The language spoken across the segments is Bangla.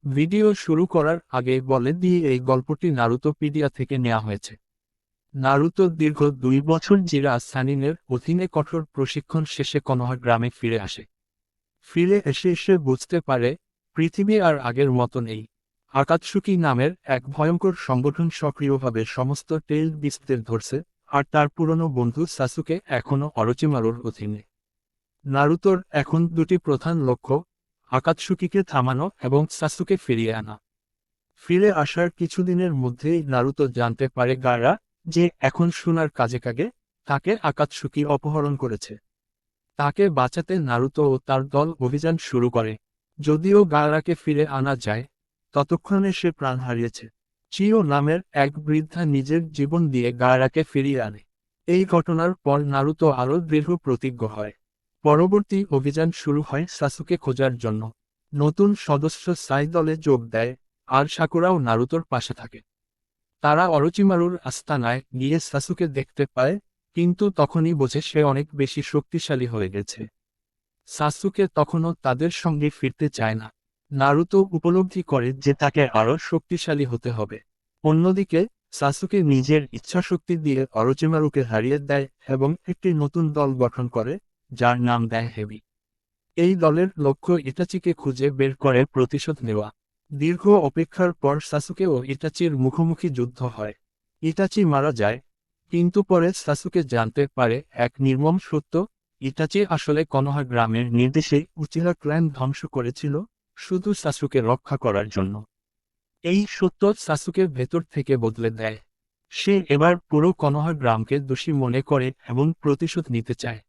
ভিডিও শুরু করার আগে বলে দিয়ে এই গল্পটি নারুতোপিডিয়া থেকে নেওয়া হয়েছে। নারুতো দীর্ঘ 2 বছর জিরা সানিনের অধীনে কঠোর প্রশিক্ষণ শেষে কনোহা গ্রামে ফিরে আসে। ফিরে এসে সে বুঝতে পারে পৃথিবী আর আগের মতো নেই। আকাতসুকি নামের এক ভয়ঙ্কর সংগঠন সক্রিয়ভাবে সমস্ত টেইল বিস্টদের ধরছে, আর তার পুরনো বন্ধু সাসুকে এখনও অরোচিমারুর অধীনে। নারুতোর এখন দুটি প্রধান লক্ষ্য: আকাতসুকিকে থামানো এবং সাসুকে ফিরিয়ে আনা। ফিরে আসার কিছুদিনের মধ্যেই নারুতো জানতে পারে গারা, যে এখন সোনার কাজে কাগে, তাকে আকাতসুকি অপহরণ করেছে। তাকে বাঁচাতে নারুতো ও তার দল অভিযান শুরু করে। যদিও গারাকে ফিরে আনা যায়, ততক্ষণে সে প্রাণ হারিয়েছে। চিও নামের এক বৃদ্ধা নিজের জীবন দিয়ে গারাকে ফিরিয়ে আনে। এই ঘটনার পর নারুতো আরও দৃঢ় প্রতিজ্ঞ হয়। পরবর্তী অভিযান শুরু হয় সাসুকে খোঁজার জন্য। নতুন সদস্য সাই দলে যোগ দেয়, আর সাকুরাও নারুতোর পাশে থাকে। তারা অরোচিমারুর আস্তানায় গিয়ে সাসুকে দেখতে পায়, কিন্তু তখনই বোঝে সে অনেক বেশি শক্তিশালী হয়ে গেছে। সাসুকে তখনও তাদের সঙ্গে ফিরতে চায় না। নারুতো উপলব্ধি করে যে তাকে আরও শক্তিশালী হতে হবে। অন্যদিকে সাসুকে নিজের ইচ্ছাশক্তি দিয়ে অরোচিমারুকে হারিয়ে দেয় এবং একটি নতুন দল গঠন করে, যার নাম দেয় হেবি। এই দলের লক্ষ্য ইটাচিকে খুঁজে বের করে প্রতিশোধ নেওয়া। দীর্ঘ অপেক্ষার পর সাসুকে ও ইটাচির মুখোমুখি যুদ্ধ হয়। ইটাচি মারা যায়, কিন্তু পরে সাসুকে জানতে পারে এক নির্মম সত্য: ইটাচি আসলে কনোহা গ্রামের নির্দেশে উচিহা ক্ল্যান ধ্বংস করেছিল, শুধু সাসুকে রক্ষা করার জন্য। এই সত্য সাসুকের ভেতর থেকে বদলে দেয়। সে এবার পুরো কনোহা গ্রামকে দোষী মনে করে এবং প্রতিশোধ নিতে চায়।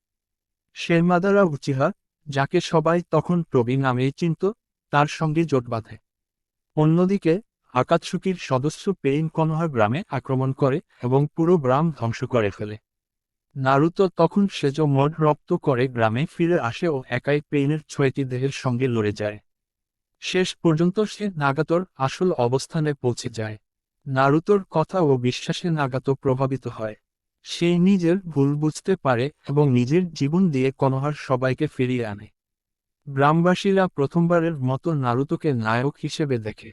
সে মাদারা উচিহা, যাকে সবাই তখন প্রবি নামেই চিনত, তার সঙ্গে জোট বাঁধে। অন্যদিকে আকাতসুকির সদস্য পেইন কনোহা গ্রামে আক্রমণ করে এবং পুরো গ্রাম ধ্বংস করে ফেলে। নারুতো তখন সেজো মদ রপ্ত করে গ্রামে ফিরে আসে ও একাই পেইনের 6টি দেহের সঙ্গে লড়ে যায়। শেষ পর্যন্ত সে নাগাতোর আসল অবস্থানে পৌঁছে যায়। নারুতোর কথা ও বিশ্বাসে নাগাতো প্রভাবিত হয়। সে নিজের ভুল বুঝতে পারে এবং নিজের জীবন দিয়ে কনোহার সবাইকে ফিরিয়ে আনে। গ্রামবাসীরা প্রথমবারের মতো নারুতোকে নায়ক হিসেবে দেখে।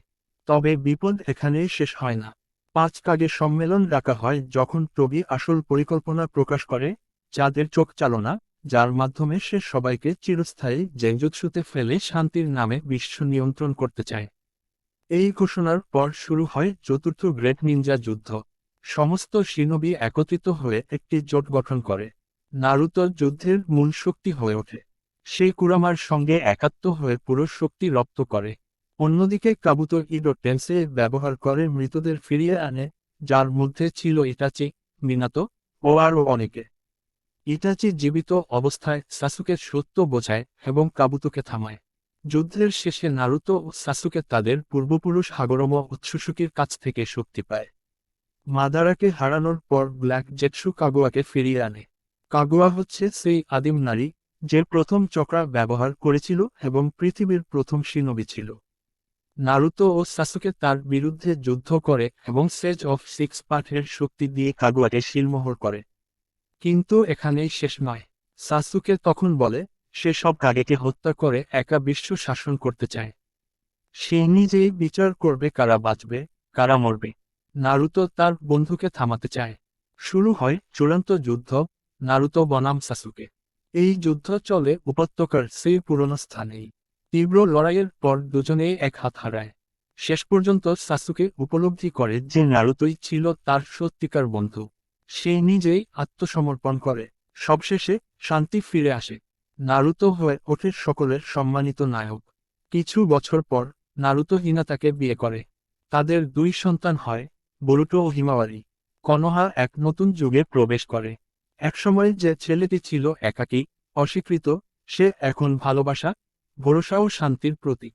তবে বিপদ এখানেই শেষ হয় না। 5 কাগে সম্মেলন ডাকা হয় যখন প্রবি আসল পরিকল্পনা প্রকাশ করে, যাদের চোখ চালনা, যার মাধ্যমে সে সবাইকে চিরস্থায়ী জেনজুৎসুতে ফেলে শান্তির নামে বিশ্ব নিয়ন্ত্রণ করতে চায়। এই ঘোষণার পর শুরু হয় চতুর্থ গ্রেট নিনজা যুদ্ধ। সমস্ত শিনোবি একত্রিত হয়ে একটি জোট গঠন করে। নারুতো যুদ্ধের মূল শক্তি হয়ে ওঠে। সে কুরামার সঙ্গে একাত্ম হয়ে পুরো শক্তি রপ্ত করে। অন্যদিকে কাবুতো ইডো টেন্সে ব্যবহার করে মৃতদের ফিরিয়ে আনে, যার মধ্যে ছিল ইটাচি, মিনাতো ও আরও অনেকে। ইটাচি জীবিত অবস্থায় সাসুকে সত্য বোঝায় এবং কাবুতোকে থামায়। যুদ্ধের শেষে নারুতো ও সাসুকে তাদের পূর্বপুরুষ হাগরোমো উৎসুসুকির কাছ থেকে শক্তি পায়। মাদারাকে হারানোর পর ব্ল্যাক জেটসু কাগুয়াকে ফিরিয়ে আনে। কাগুয়া হচ্ছে সেই আদিম নারী, যে প্রথম চক্রা ব্যবহার করেছিল এবং পৃথিবীর প্রথম শিনোবি ছিল। নারুতো ও সাসুকে তার বিরুদ্ধে যুদ্ধ করে এবং সেজ অফ সিক্স পাথের শক্তি দিয়ে কাগুয়াকে শিলমোহর করে। কিন্তু এখানেই শেষ নয়। সাসুকে তখন বলে সে সব কাগেকে হত্যা করে একা বিশ্ব শাসন করতে চায়। সে নিজেই বিচার করবে কারা বাঁচবে, কারা মরবে। নারুতো তার বন্ধুকে থামাতে চায়। শুরু হয় চূড়ান্ত যুদ্ধ, নারুতো বনাম সাসুকে। এই যুদ্ধ চলে উপত্যকার সেই পুরনো স্থানেই। তীব্র লড়াইয়ের পর দুজনেই এক হাত হারায়। শেষ পর্যন্ত সাসুকে উপলব্ধি করে যে নারুতোই ছিল তার সত্যিকার বন্ধু। সে নিজেই আত্মসমর্পণ করে। সবশেষে শান্তি ফিরে আসে। নারুতো হয়ে ওঠে সকলের সম্মানিত নায়ক। কিছু বছর পর নারুতো হিনাতাকে বিয়ে করে। তাদের 2 সন্তান হয়, বরুটো ও হিমাওয়ারি। কনোহা এক নতুন যুগে প্রবেশ করে। একসময় যে ছেলেটি ছিল একাকী, অস্বীকৃত, সে এখন ভালোবাসা, ভরসা ও শান্তির প্রতীক।